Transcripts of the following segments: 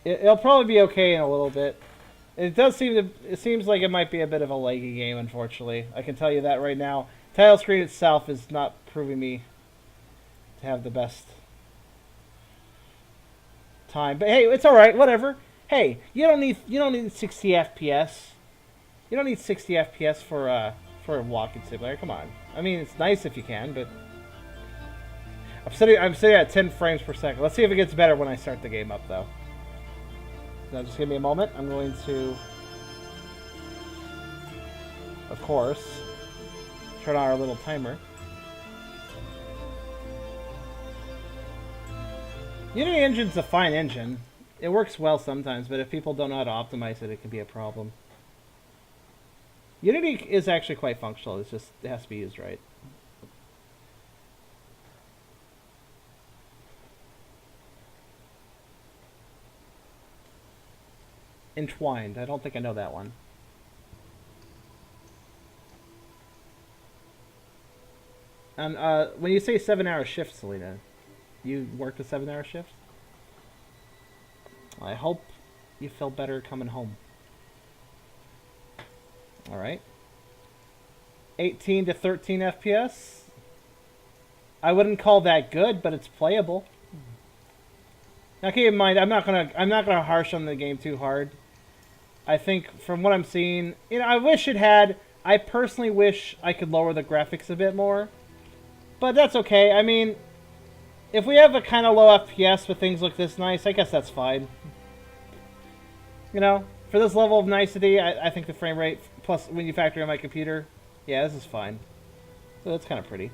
It'll probably be okay in a little bit. It does seem to. It seems like it might be a bit of a laggy game, unfortunately. I can tell you that right now. Title screen itself is not proving me to have the best time. But hey, it's all right. Whatever. Hey, you don't need 60 FPS. You don't need 60 FPS for a walking simulator. Come on. I mean, it's nice if you can, but I'm sitting at 10 frames per second. Let's see if it gets better when I start the game up, though. Now, just give me a moment. I'm going to, of course, turn on our little timer. Unity Engine's a fine engine. It works well sometimes, but if people don't know how to optimize it, it can be a problem. Unity is actually quite functional. It's just, it has to be used right. Entwined. I don't think I know that one. And when you say 7-hour shift, Selena, you worked a 7-hour shift? I hope you feel better coming home. Alright. 18 to 13 FPS. I wouldn't call that good, but it's playable. Now keep in mind, I'm not gonna harsh on the game too hard. I think from what I'm seeing, I personally wish I could lower the graphics a bit more. But that's okay. I mean, if we have a kind of low FPS but things look this nice, I guess that's fine. You know, for this level of nicety, I think the frame rate, plus when you factor in my computer, yeah, this is fine. So that's kind of pretty.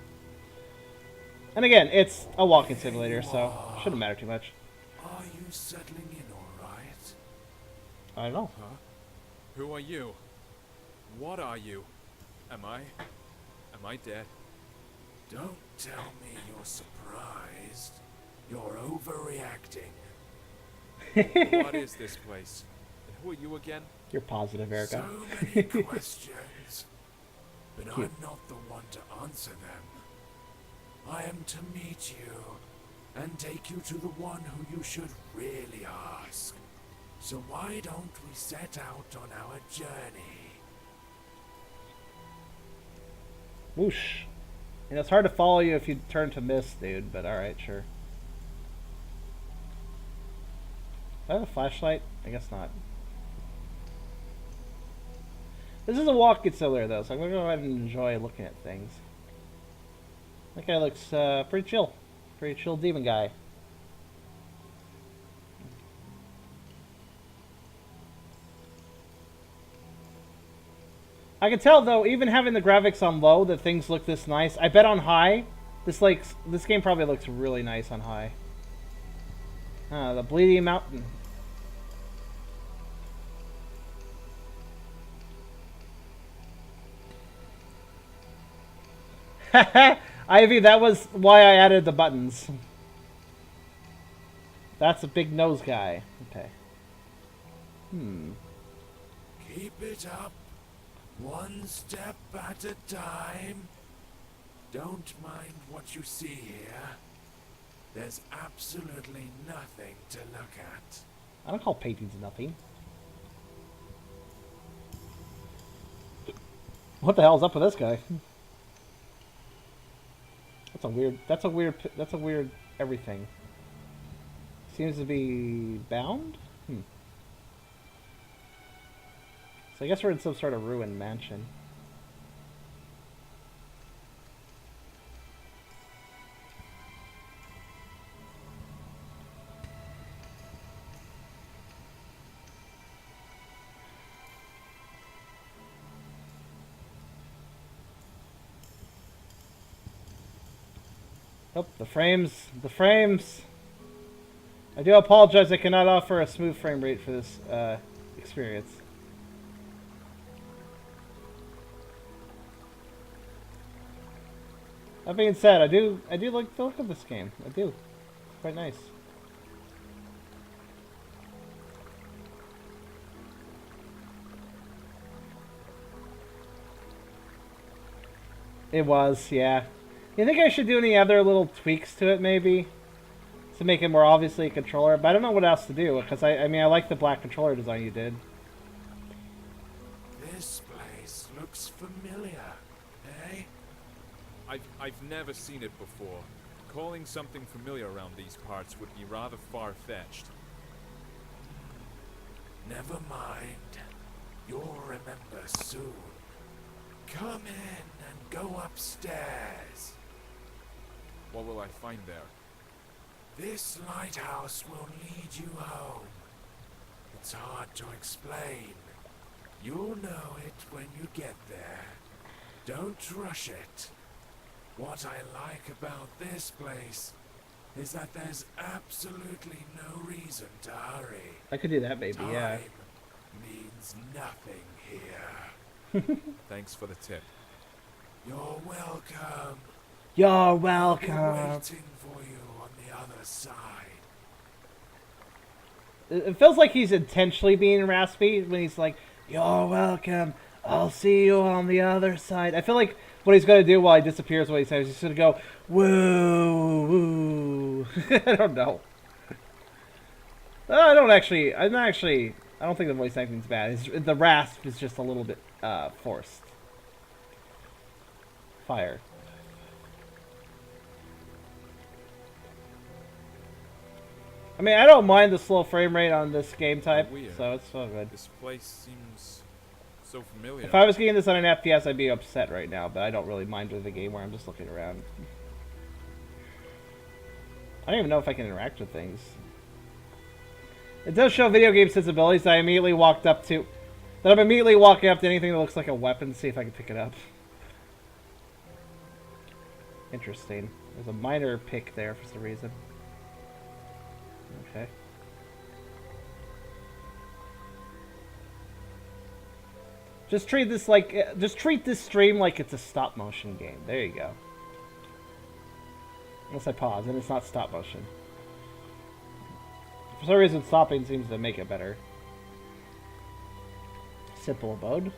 And again, it's a walking simulator, so shouldn't matter too much. Are you settling in all right? I don't know. Huh? Who are you? What are you? Am I dead? Don't tell me you're surprised. You're overreacting. What is this place? And who are you again? You're positive, Erica. So many questions. But I'm not the one to answer them. I am to meet you and take you to the one who you should really ask. So why don't we set out on our journey? Whoosh. And it's hard to follow you if you turn to mist, dude, but alright, sure. Do I have a flashlight? I guess not. This is a walking simulator, though, so I'm going to go ahead and enjoy looking at things. That guy looks pretty chill. Pretty chill demon guy. I can tell, though, even having the graphics on low, that things look this nice. I bet on high, this game probably looks really nice on high. The Bleeding Mountain. Ivy, that was why I added the buttons. That's a big nose guy. Okay. Keep it up. One step at a time. Don't mind what you see here. There's absolutely nothing to look at. I don't call paintings nothing. What the hell's up with this guy? That's a weird everything. Seems to be bound? So I guess we're in some sort of ruined mansion. Oh, the frames. I do apologize, I cannot offer a smooth frame rate for this experience. That being said, I do like the look of this game. I do. It's quite nice. It was, yeah. You think I should do any other little tweaks to it, maybe? to make it more obviously a controller, but I don't know what else to do, because I mean, I like the black controller design you did. This place looks familiar, eh? I've never seen it before. Calling something familiar around these parts would be rather far-fetched. Never mind. You'll remember soon. Come in and go upstairs. What will I find there? This lighthouse will lead you home. It's hard to explain. You'll know it when you get there. Don't rush it. What I like about this place is that there's absolutely no reason to hurry. I could do that, maybe, yeah. Time means nothing here. Thanks for the tip. You're welcome. You're I'll be welcome. waiting for you on the other side. It feels like he's intentionally being raspy when he's like, "You're welcome. I'll see you on the other side." I feel like what he's going to do while he disappears, what he says, he's going to go, "Woo, woo." I don't know. I don't think the voice acting's bad. The rasp is just a little bit forced. Fire. I mean, I don't mind the slow frame rate on this game type, Weird. so it's so good. This place seems so familiar. If I was getting this on an FPS, I'd be upset right now, but I don't really mind with a game where I'm just looking around. I don't even know if I can interact with things. It does show video game sensibilities that I immediately walked up to. That I'm immediately walking up to anything that looks like a weapon to see if I can pick it up. Interesting. There's a minor pick there for some reason. Okay. Just treat this stream like it's a stop motion game. There you go. Unless I pause and it's not stop motion. For some reason, stopping seems to make it better. Simple abode.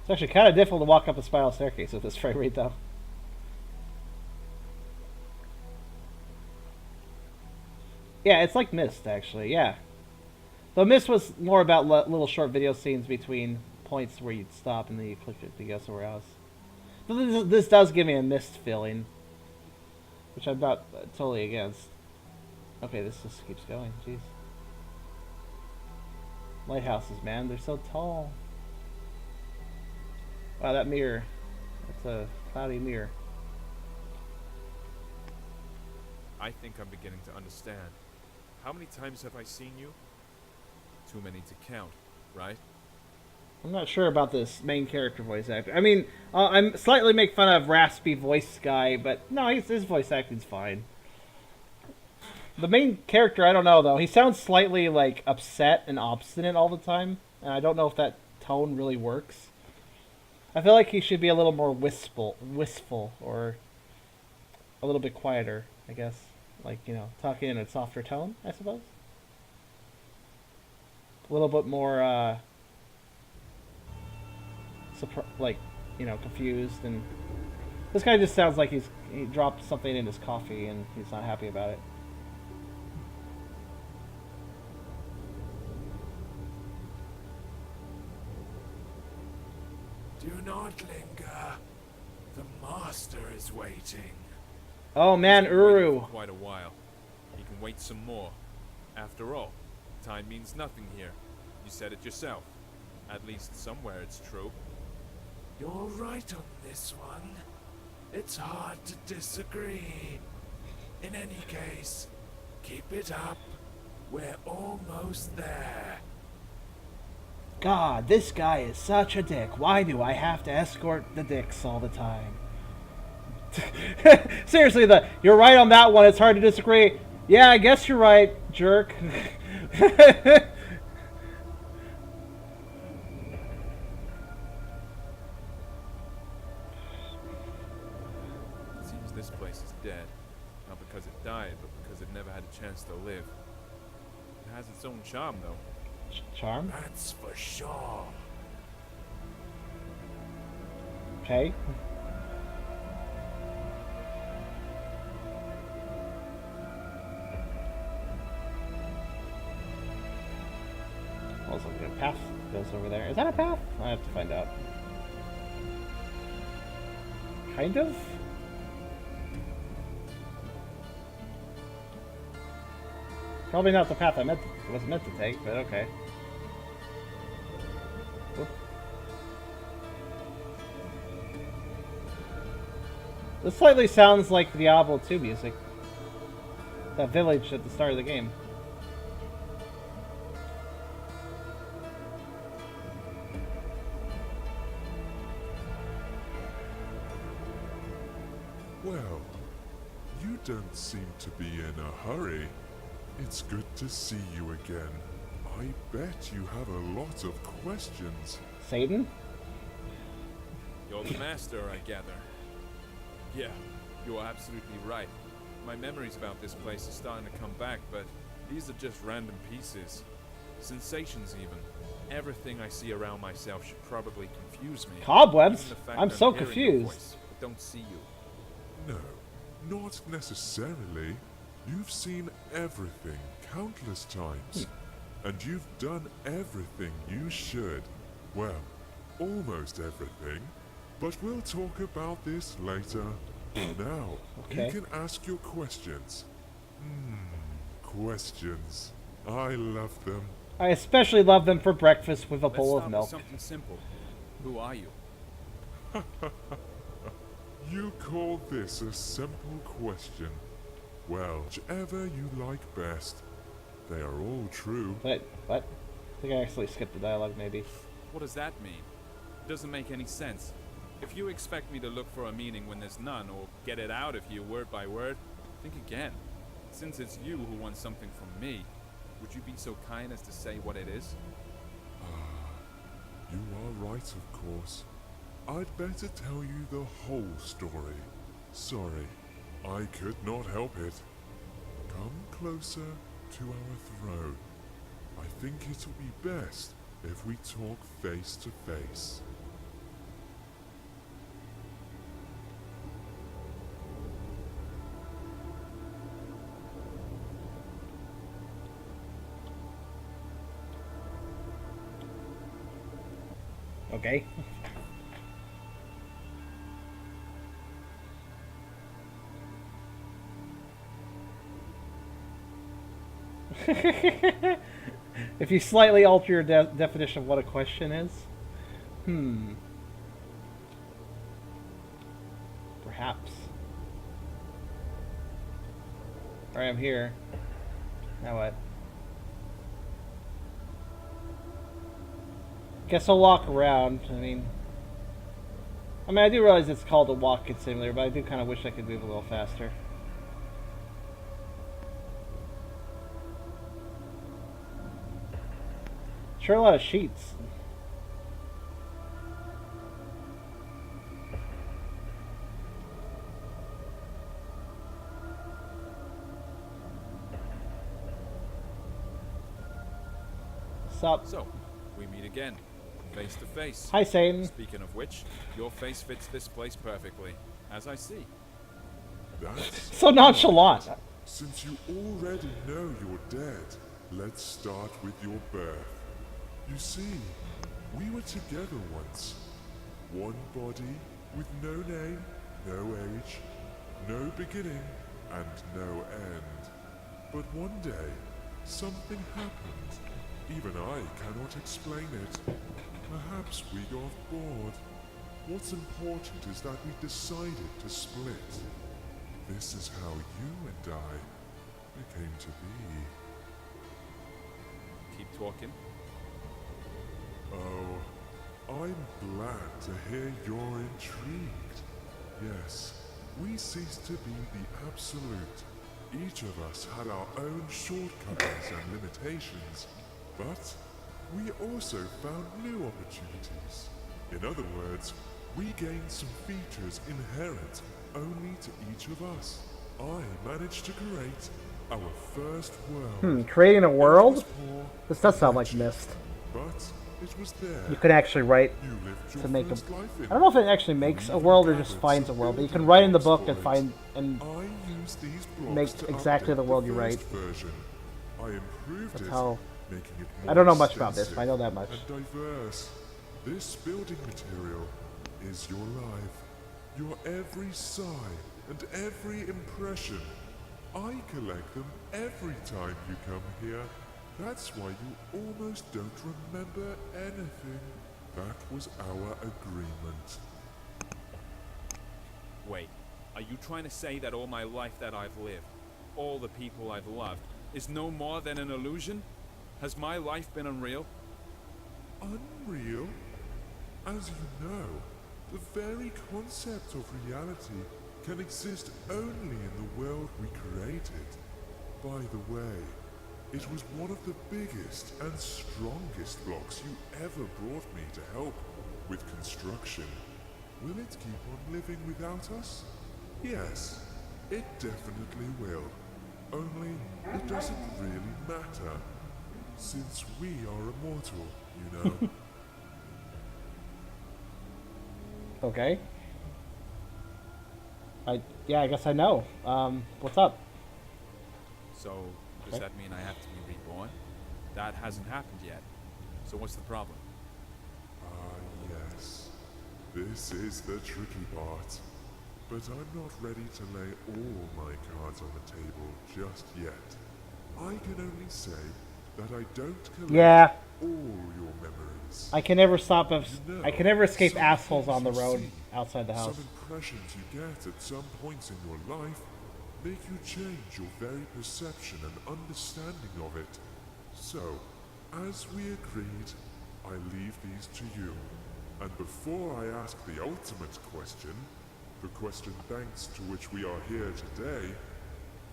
It's actually kind of difficult to walk up a spiral staircase with this frame rate, though. Yeah, it's like Myst, actually, yeah. Though Myst was more about little short video scenes between points where you'd stop and then you click it to go somewhere else. But this does give me a Myst feeling, which I'm not totally against. Okay, this just keeps going, jeez. Lighthouses, man, they're so tall. Wow, that mirror. That's a cloudy mirror. I think I'm beginning to understand. How many times have I seen you? Too many to count, right? I'm not sure about this main character voice actor. I mean, I'm slightly make fun of raspy voice guy, but no, his voice acting's fine. The main character, I don't know though. He sounds slightly like upset and obstinate all the time, and I don't know if that tone really works. I feel like he should be a little more wistful, or a little bit quieter, I guess. Like, you know, talking in a softer tone, I suppose. A little bit more, like, you know, confused. And this guy just sounds like he dropped something in his coffee and he's not happy about it. Do not linger. The master is waiting. Oh man, He's been waiting Uru. for quite a while. He can wait some more. After all, time means nothing here. You said it yourself. At least somewhere it's true. You're right on this one. It's hard to disagree. In any case, keep it up. We're almost there. God, this guy is such a dick. Why do I have to escort the dicks all the time? Seriously, you're right on that one. It's hard to disagree. Yeah, I guess you're right, jerk. It seems this place is dead. Not because it died, but because it never had a chance to live. It has its own charm, though. Charm. That's for sure. Okay. Also, a path goes over there. Is that a path? I have to find out. Kind of? Probably not the path I was meant to take, but okay. Oop. This slightly sounds like Diablo 2 music. That village at the start of the game. Well, you don't seem to be in a hurry. It's good to see you again. I bet you have a lot of questions. Satan? You're the master, I gather. Yeah, you're absolutely right. My memories about this place are starting to come back, but these are just random pieces. Sensations, even. Everything I see around myself should probably confuse me. Cobwebs? Even the fact I'm so hearing your confused. voice, but don't see you. No, not necessarily. You've seen everything countless times. And you've done everything you should. Well, almost everything. But we'll talk about this later. Now, Okay. you can ask your questions. Questions. I love them. I especially love them for breakfast with a Let's bowl start of milk. with something simple. Who are you? You call this a simple question. Well, whichever you like best. They are all true. Wait, what? I think I actually skipped the dialogue, maybe. What does that mean? It doesn't make any sense. If you expect me to look for a meaning when there's none, or get it out of you word by word, think again. Since it's you who wants something from me, would you be so kind as to say what it is? You are right, of course. I'd better tell you the whole story. Sorry, I could not help it. Come closer to our throne. I think it'll be best if we talk face to face. Okay. If you slightly alter your definition of what a question is, perhaps. Alright, I'm here. Now what? Guess I'll walk around. I mean, I do realize it's called a walk-in simulator, but I do kind of wish I could move a little faster. Sure, a lot of sheets. Sup? So, we meet again, face to face. Hi, Satan. Speaking of which, your face fits this place perfectly, as I see. That's So nonchalant. Since you already know you're dead, let's start with your birth. You see, we were together once. One body with no name, no age, no beginning, and no end. But one day, something happened. Even I cannot explain it. Perhaps we got bored. What's important is that we decided to split. This is how you and I came to be. Keep talking. Oh, I'm glad to hear you're intrigued. Yes, we ceased to be the absolute. Each of us had our own shortcomings and limitations, but we also found new opportunities. In other words, we gained some features inherent only to each of us. I managed to create Our first world. Creating a It world? was poor, This does sound like Myst. but it was there. You can actually write You lived your to make a... first life in I don't know if it actually makes a world or just finds a world, but you can write in the book and find and I used these blocks make to exactly update the world you first write. version. I improved That's it, how... making it I more don't know much about this, extensive but I know that much. and diverse. This building material is your life, your every sigh and every impression. I collect them every time you come here. That's why you almost don't remember anything. That was our agreement. Wait, are you trying to say that all my life that I've lived, all the people I've loved, is no more than an illusion? Has my life been unreal? Unreal? As you know, the very concept of reality can exist only in the world we created. By the way, it was one of the biggest and strongest blocks you ever brought me to help with construction. Will it keep on living without us? Yes, it definitely will. Only it doesn't really matter, since we are immortal, you know. Okay. Yeah, I guess I know. What's up? So, does that mean I have to be reborn? That hasn't happened yet. So what's the problem? Yes. This is the tricky part. But I'm not ready to lay all my cards on the table just yet. I can only say that I don't collect Yeah. all your memories. I can never stop of... You know, I can never escape some assholes things on the you road see, outside the house. Some impressions you get at some points in your life make you change your very perception and understanding of it. So, as we agreed, I leave these to you. And before I ask the ultimate question, the question thanks to which we are here today,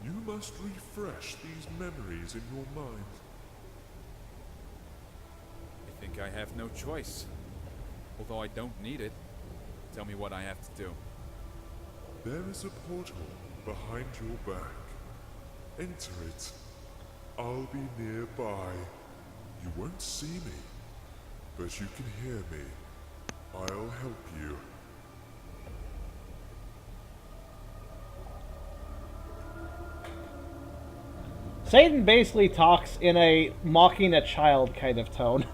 you must refresh these memories in your mind. I think I have no choice. Although I don't need it. Tell me what I have to do. There is a portal behind your back. Enter it. I'll be nearby. You won't see me, but you can hear me. I'll help you. Satan basically talks in a mocking a child kind of tone.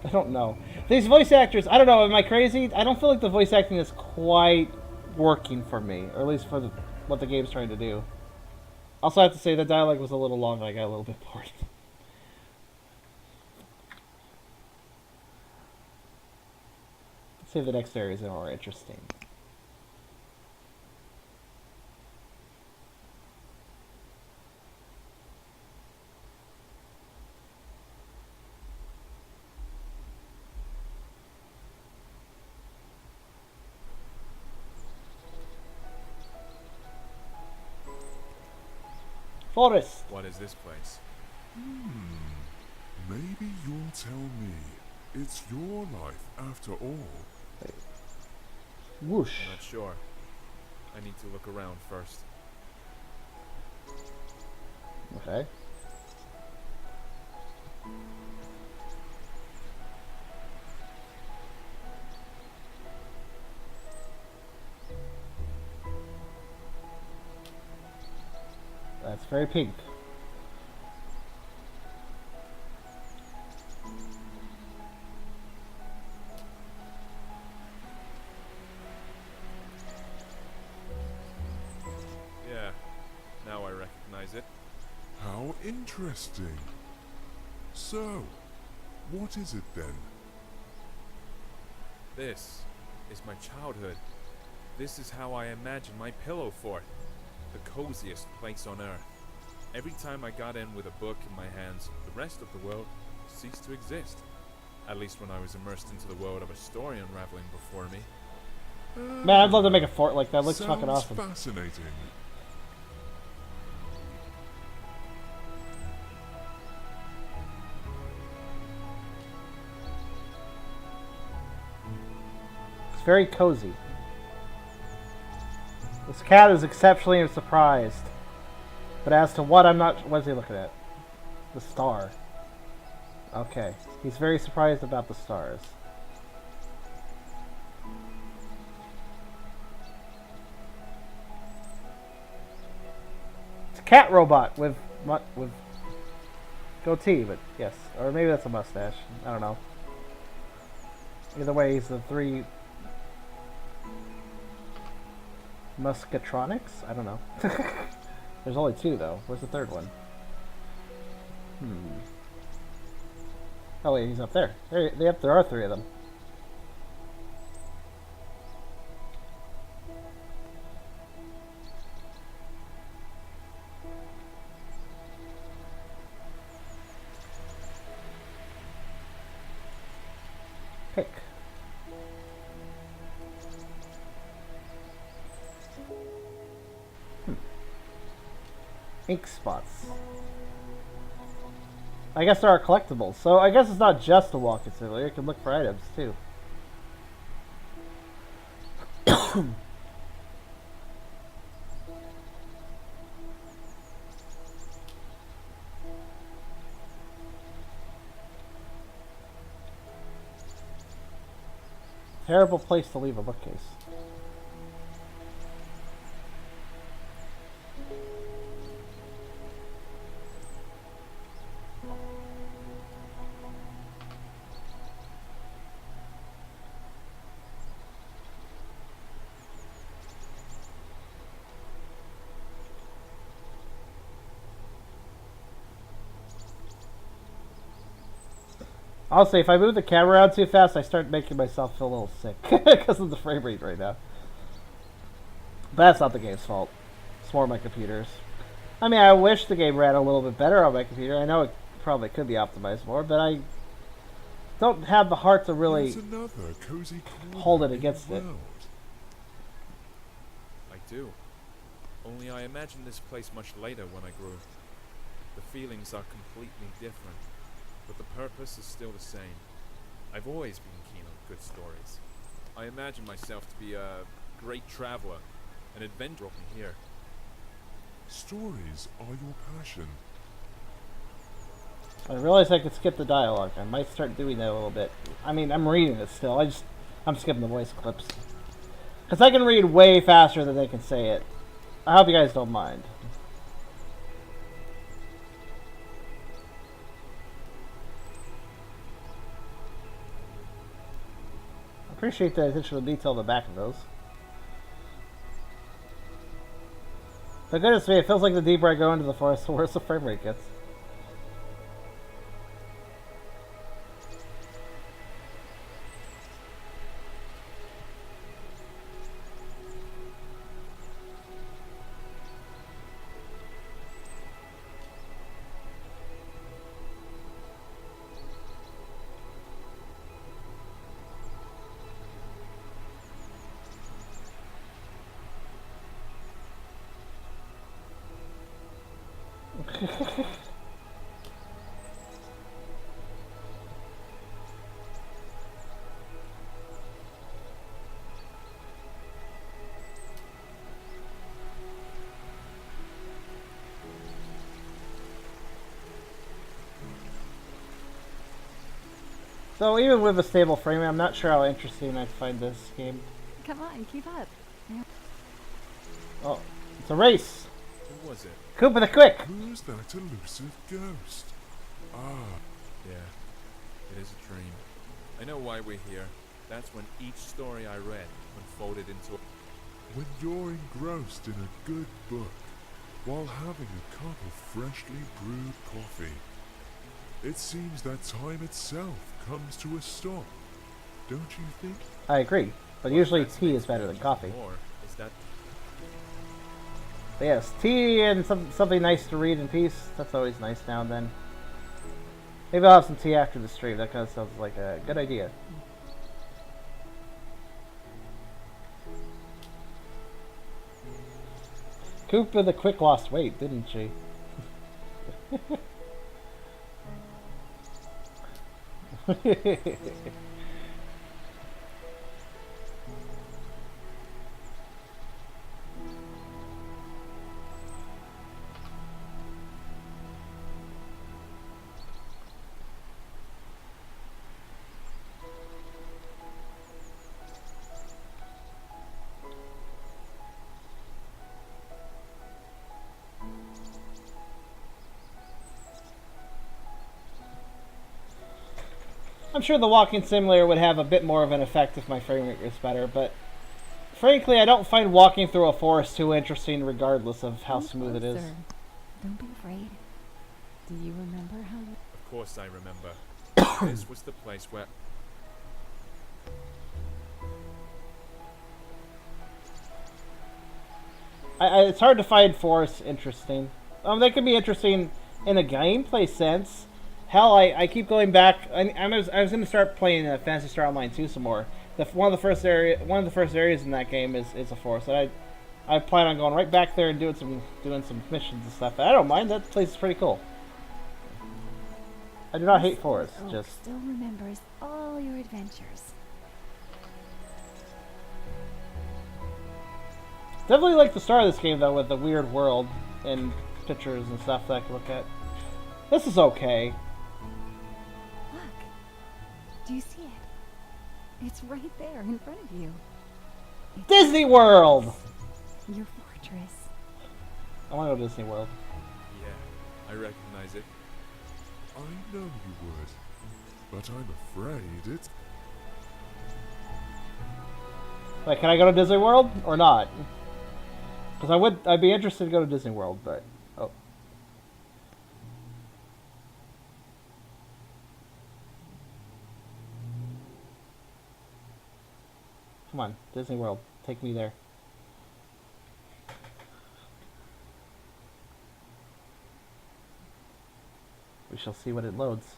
I don't know. These voice actors, I don't know, am I crazy? I don't feel like the voice acting is quite working for me, or at least for what the game's trying to do. Also, I have to say the dialogue was a little long and I got a little bit bored. Let's see if the next area is more interesting. Forest. What is this place? Maybe you'll tell me. It's your life after all. Whoosh. I'm not sure. I need to look around first. Okay. That's very pink. Yeah, now I recognize it. How interesting. So, what is it then? This is my childhood. This is how I imagine my pillow fort. The coziest place on earth. Every time I got in with a book in my hands, the rest of the world ceased to exist. At least when I was immersed into the world of a story unraveling before me. Man, I'd love to make a fort like that. It looks fucking Sounds awesome. Fascinating. It's very cozy. This cat is exceptionally surprised. But as to what, I'm not... What is he looking at? The star. Okay. He's very surprised about the stars. It's a cat robot with goatee, but yes. Or maybe that's a mustache. I don't know. Either way, he's the 3... Muscatronics? I don't know. There's only 2, though. Where's the 3rd one? Oh, wait, he's up there. There are 3 of them. Pick. Ink spots. I guess there are collectibles, so I guess it's not just a walk-in simulator. You can look for items, too. Terrible place to leave a bookcase. Honestly, if I move the camera around too fast, I start making myself feel a little sick because of the frame rate right now. But that's not the game's fault. It's more my computer's. I mean, I wish the game ran a little bit better on my computer. I know it probably could be optimized more, but I don't have the heart to really hold it against it. I do. Only I imagine this place much later when I grew. The feelings are completely different, but the purpose is still the same. I've always been keen on good stories. I imagine myself to be a great traveler, an adventurer from here. Stories are your passion. I realized I could skip the dialogue. I might start doing that a little bit. I mean, I'm reading it still. I'm skipping the voice clips. Because I can read way faster than they can say it. I hope you guys don't mind. I appreciate the attention to detail in the back of those. But goodness me, it feels like the deeper I go into the forest, the worse the frame rate gets. So even with a stable frame rate, I'm not sure how interesting I find this game. Come on, keep up. Oh, it's a race! Who was it? Cooper the Quick! Who's that elusive ghost? Ah, Yeah, it is a dream. I know why we're here. That's when each story I read unfolded into when you're engrossed in a good book while having a cup of freshly brewed coffee, it seems that time itself comes to a stop, don't you think? I agree, but usually tea is better than coffee. more. Is that But yes, tea and something nice to read in peace, that's always nice now and then. Maybe I'll have some tea after the stream, that kind of sounds like a good idea. Cooper the Quick lost weight, didn't she? I'm sure the walking simulator would have a bit more of an effect if my frame rate was better, but frankly, I don't find walking through a forest too interesting regardless of how Come smooth it is. closer. Don't be afraid. Do you remember how... Of course I remember. This was the place where... It's hard to find forests interesting. They can be interesting in a gameplay sense. Hell, I keep going back. I was going to start playing Phantasy Star Online 2 some more. One of the first areas in that game is a forest. And I plan on going right back there and doing some missions and stuff. I don't mind. That place is pretty cool. I do not hate forests. Oak Just still remembers all your adventures. definitely like the start of this game though, with the weird world and pictures and stuff that I can look at. This is okay. Look. Do you see it? It's right there in front of you. It's Disney World! your fortress. I want to go to Disney World. Yeah, I recognize it. I know you would, but I'm afraid it... Wait, can I go to Disney World or not? Because I'd be interested to go to Disney World, but oh. Come on, Disney World, take me there. We shall see what it loads.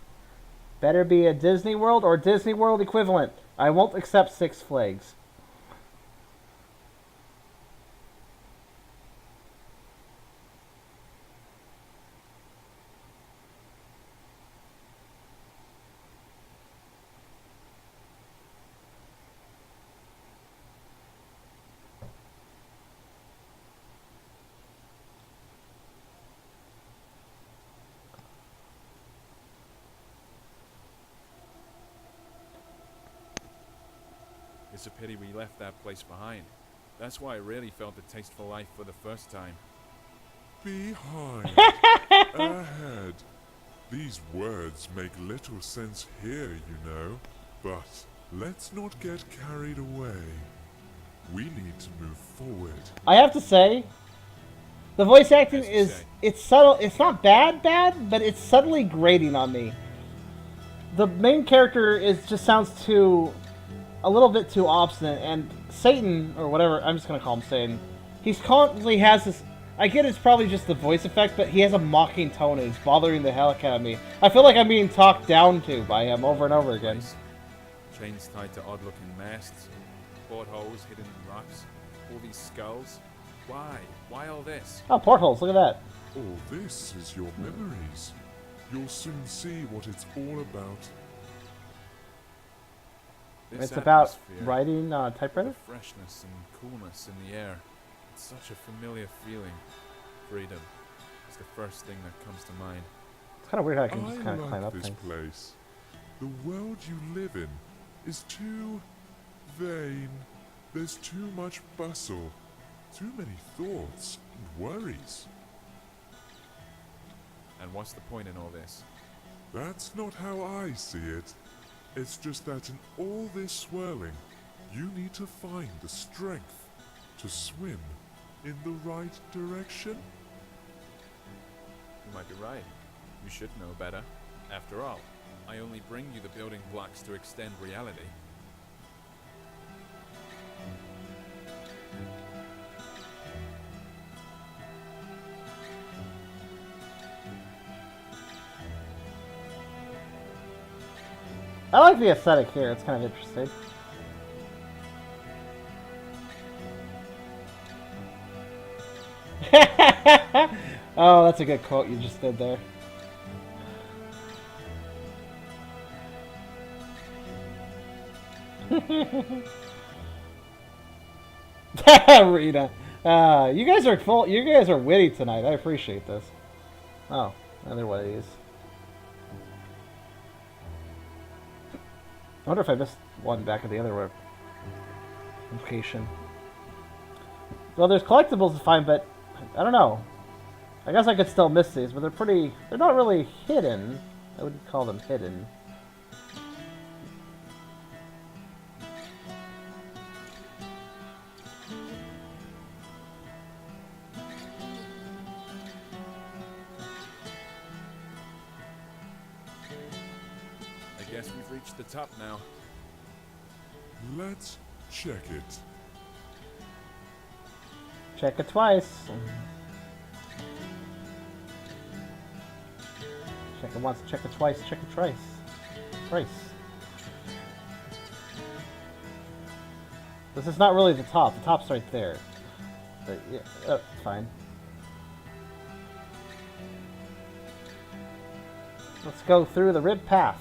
Better be a Disney World or Disney World equivalent. I won't accept Six Flags. It's a pity we left that place behind. That's why I really felt the taste for life for the first time. Behind. Ahead. These words make little sense here, you know. But let's not get carried away. We need to move forward. I have to say, the voice acting As you is, say. it's subtle. It's not bad, but it's subtly grating on me. The main character just sounds a little bit too obstinate, and Satan, or whatever, I'm just gonna call him Satan, he's constantly has this, I get it's probably just the voice effect, but he has a mocking tone and it's bothering the hell out of me. I feel like I'm being talked down to by him over and over again. Chains tied to odd-looking masts, portholes hidden in rocks, all these skulls. Why? Why all this? Oh, portholes, look at that. All this is your memories. You'll soon see what it's all about. This It's about atmosphere, writing the typewriter? freshness and coolness in the air. It's such a familiar feeling. Freedom is the first thing that comes to mind. It's kind of weird how I can just I kind of climb like up this things. place. The world you live in is too vain. There's too much bustle, too many thoughts and worries. And what's the point in all this? That's not how I see it. It's just that in all this swirling, you need to find the strength to swim in the right direction. You might be right. You should know better. After all, I only bring you the building blocks to extend reality. I like the aesthetic here, it's kind of interesting. Oh, that's a good quote you just did there. Rita. You guys are full. You guys are witty tonight. I appreciate this. Oh, another one of these. I wonder if I missed one back at the other location. Well, there's collectibles to find, but I don't know. I guess I could still miss these, but they're not really hidden. I wouldn't call them hidden. Guess we've reached the top now. Let's check it. Check it twice. Check it once, check it twice, check it thrice. Thrice. This is not really the top. The top's right there. But yeah, it's fine. Let's go through the rib path.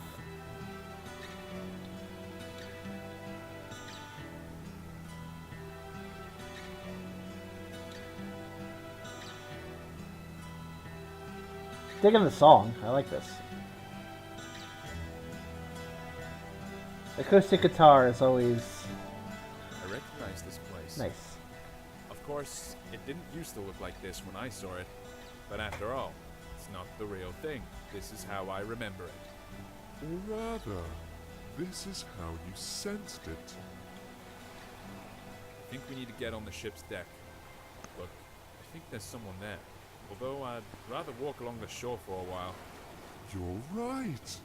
Digging the song. I like this. Acoustic guitar is always I recognize this place. nice. Of course, it didn't used to look like this when I saw it. But after all, it's not the real thing. This is how I remember it. Or rather, this is how you sensed it. I think we need to get on the ship's deck. Look, I think there's someone there. Although I'd rather walk along the shore for a while. You're right.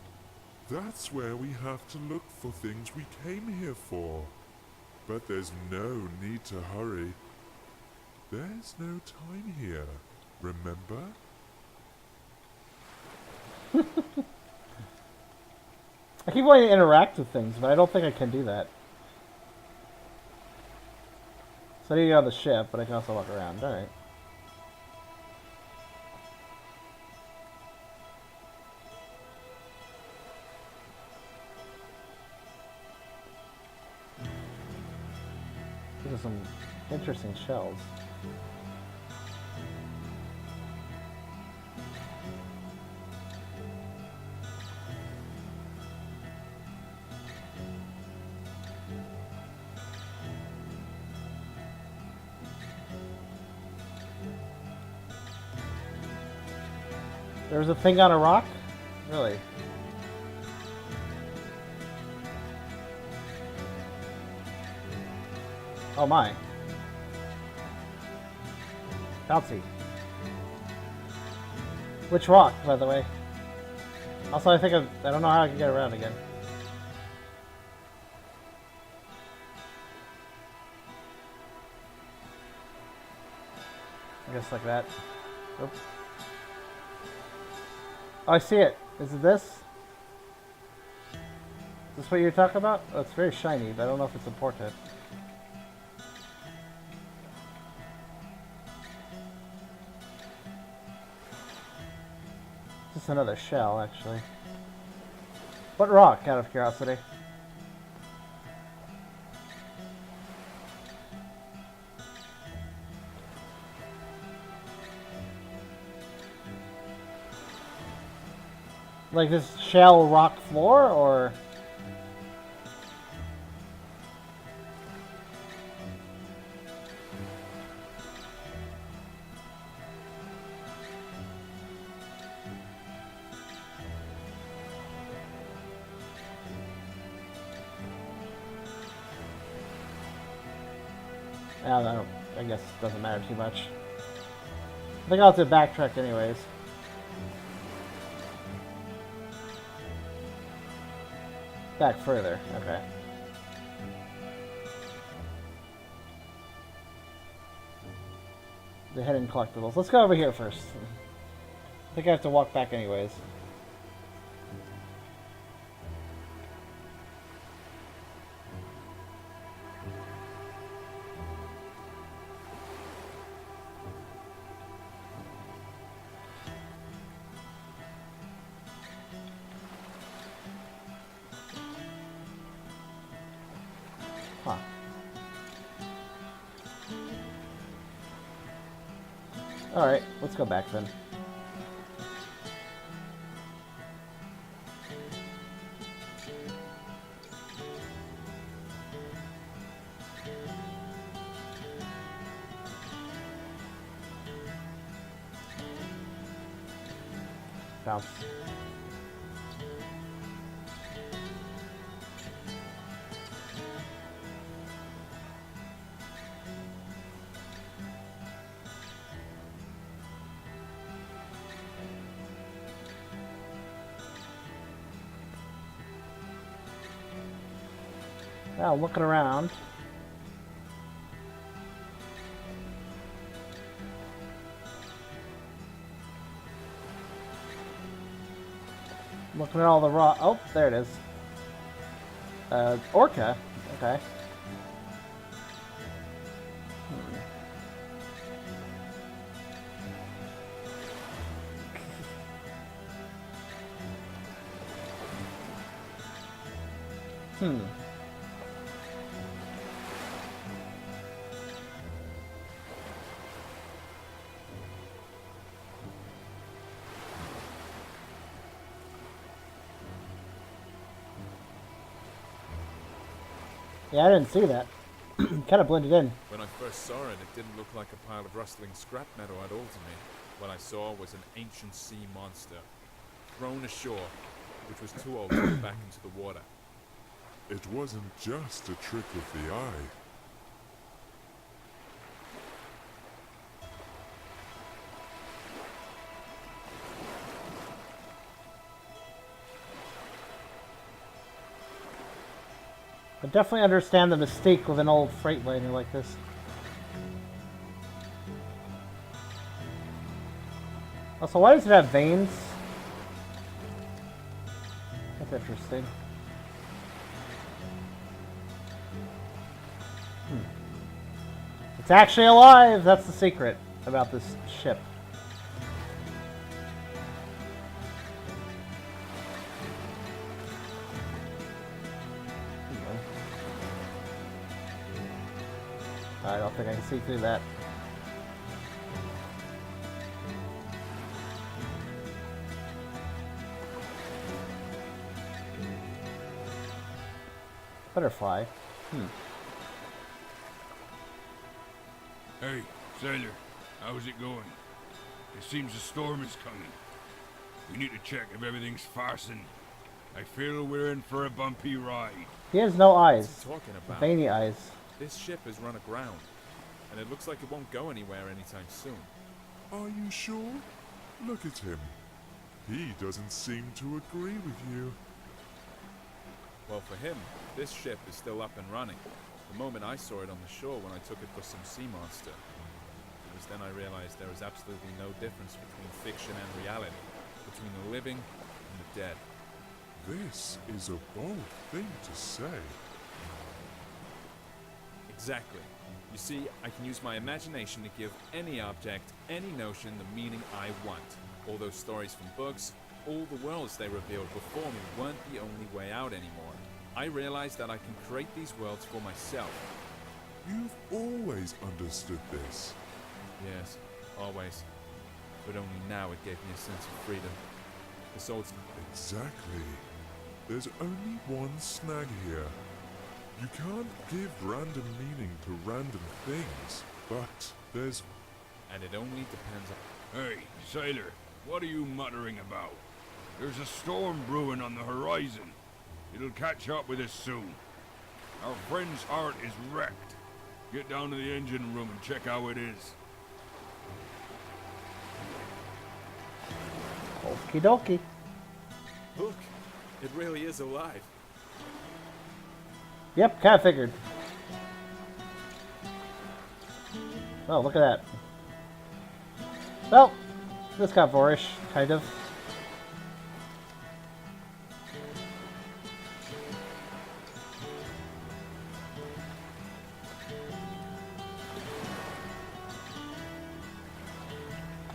That's where we have to look for things we came here for. But there's no need to hurry. There's no time here, remember? I keep wanting to interact with things, but I don't think I can do that. So I need to get on the ship, but I can also walk around. Alright. These are some interesting shells. There was a thing on a rock? Really? Oh my. Bouncy. Which rock, by the way? Also, I don't know how I can get around again. I guess like that. Oops. Oh, I see it. Is it this? Is this what you're talking about? Oh, it's very shiny, but I don't know if it's important. Just another shell, actually. What rock, out of curiosity? Like this shell rock floor, or? I guess it doesn't matter too much. I think I'll have to backtrack anyways. Back further, okay. The hidden collectibles. Let's go over here first. I think I have to walk back anyways. Huh. Alright, let's go back then. Bounce. Well, looking around. Looking at all the raw. Oh, there it is. Orca. Okay. Hmm. Yeah, I didn't see that. Kind of blended in. When I first saw it, it didn't look like a pile of rustling scrap metal at all to me. What I saw was an ancient sea monster, thrown ashore, which was too old to go back into the water. It wasn't just a trick of the eye. I definitely understand the mystique with an old freight liner like this. Also, why does it have veins? That's interesting. It's actually alive! That's the secret about this ship. I don't think I can see through that. Butterfly. Hey, sailor, how's it going? It seems a storm is coming. We need to check if everything's fastened. I feel we're in for a bumpy ride. He has no What's eyes. he talking about? Veiny eyes. This ship has run aground, and it looks like it won't go anywhere anytime soon. Are you sure? Look at him. He doesn't seem to agree with you. Well, for him, this ship is still up and running. The moment I saw it on the shore when I took it for some sea monster. It was then I realized there is absolutely no difference between fiction and reality, between the living and the dead. This is a bold thing to say. Exactly. You see, I can use my imagination to give any object, any notion the meaning I want. All those stories from books, all the worlds they revealed before me weren't the only way out anymore. I realized that I can create these worlds for myself. You've always understood this. Yes, always. But only now it gave me a sense of freedom. This old... Exactly. There's only one snag here. You can't give random meaning to random things, but there's... And it only depends on... Hey, sailor, what are you muttering about? There's a storm brewing on the horizon. It'll catch up with us soon. Our friend's heart is wrecked. Get down to the engine room and check how it is. Okie dokie. Look! It really is alive. Yep, kinda figured. Oh, look at that. Well, this got Vorish, kind of.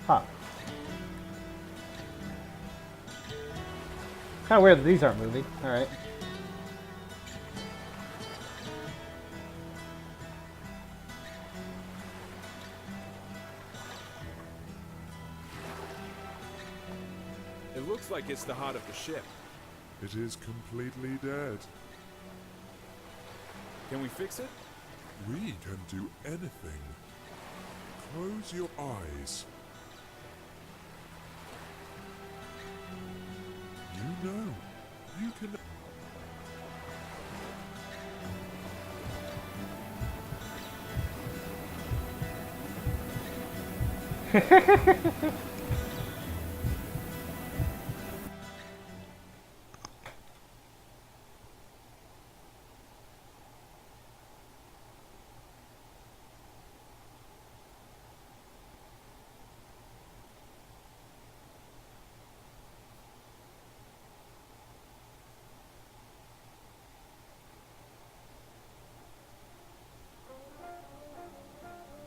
Huh. Kinda weird that these aren't moving. Alright. It looks like it's the heart of the ship. It is completely dead. Can we fix it? We can do anything. Close your eyes. You know, you can...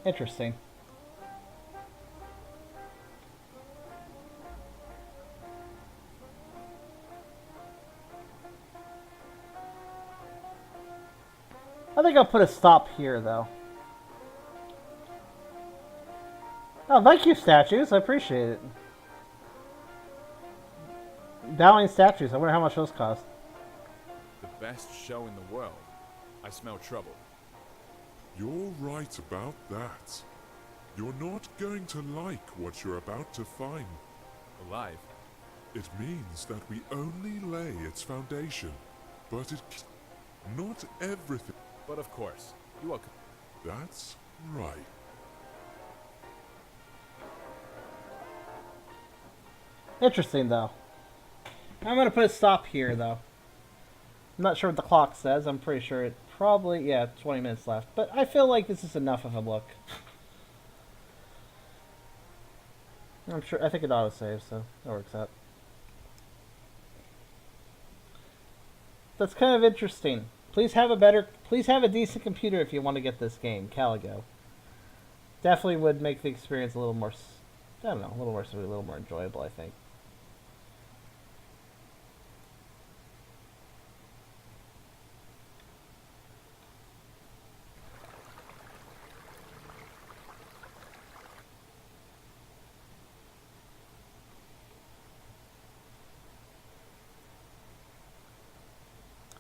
Interesting. I think I'll put a stop here, though. Oh, thank you, statues. I appreciate it. Dowling statues. I wonder how much those cost. The best show in the world. I smell trouble. You're right about that. You're not going to like what you're about to find. Alive. It means that we only lay its foundation, but not everything. But of course, you are... That's right. Interesting, though. I'm going to put a stop here, though. I'm not sure what the clock says. I'm pretty sure it probably... Yeah, 20 minutes left. But I feel like this is enough of a look. I'm sure... I think it auto-saves, so that works out. That's kind of interesting. Please have a decent computer if you want to get this game, Caligo. Definitely would make the experience a little more... I don't know, a little more enjoyable, I think.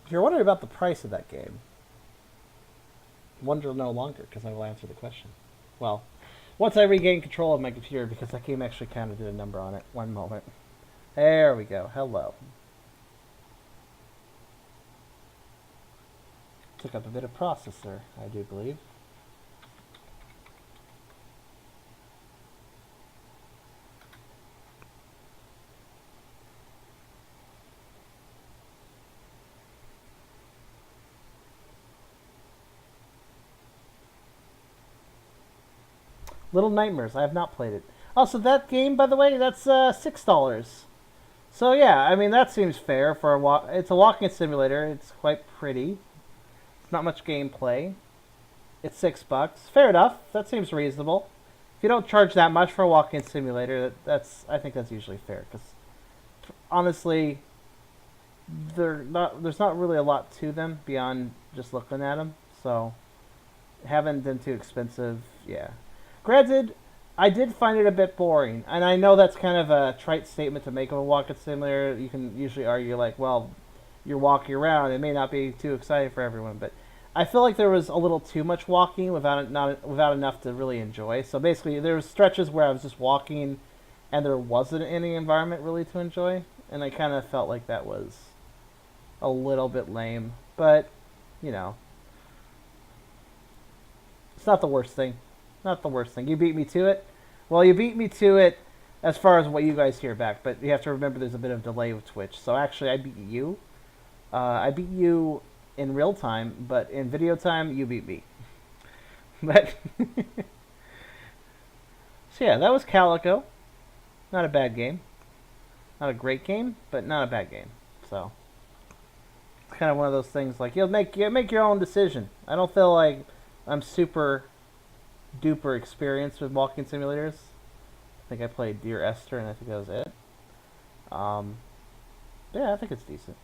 If you're wondering about the price of that game, wonder no longer, because I will answer the question. Well, once I regain control of my computer, because that game actually kind of did a number on it. One moment. There we go. Hello. Took up a bit of processor, I do believe. Little Nightmares. I have not played it. Also, that game, by the way, that's $6. So yeah, I mean that seems fair for a walk. It's a walking simulator. It's quite pretty. It's not much gameplay. It's $6. Fair enough. That seems reasonable. If you don't charge that much for a walking simulator, I think that's usually fair. Because honestly, there's not really a lot to them beyond just looking at them. So haven't been too expensive. Yeah. Granted, I did find it a bit boring, and I know that's kind of a trite statement to make of a walking simulator. You can usually argue like, well, you're walking around, it may not be too exciting for everyone, but I feel like there was a little too much walking without enough to really enjoy. So basically, there was stretches where I was just walking, and there wasn't any environment really to enjoy, and I kind of felt like that was a little bit lame. But you know, it's not the worst thing. Not the worst thing. You beat me to it? Well, you beat me to it as far as what you guys hear back, but you have to remember there's a bit of delay with Twitch. So actually, I beat you. I beat you in real time, but in video time, you beat me. But so yeah, that was Calico. Not a bad game. Not a great game, but not a bad game. So it's kind of one of those things like you make your own decision. I don't feel like I'm super duper experience with walking simulators. I think I played Dear Esther, and I think that was it. Yeah, I think it's decent.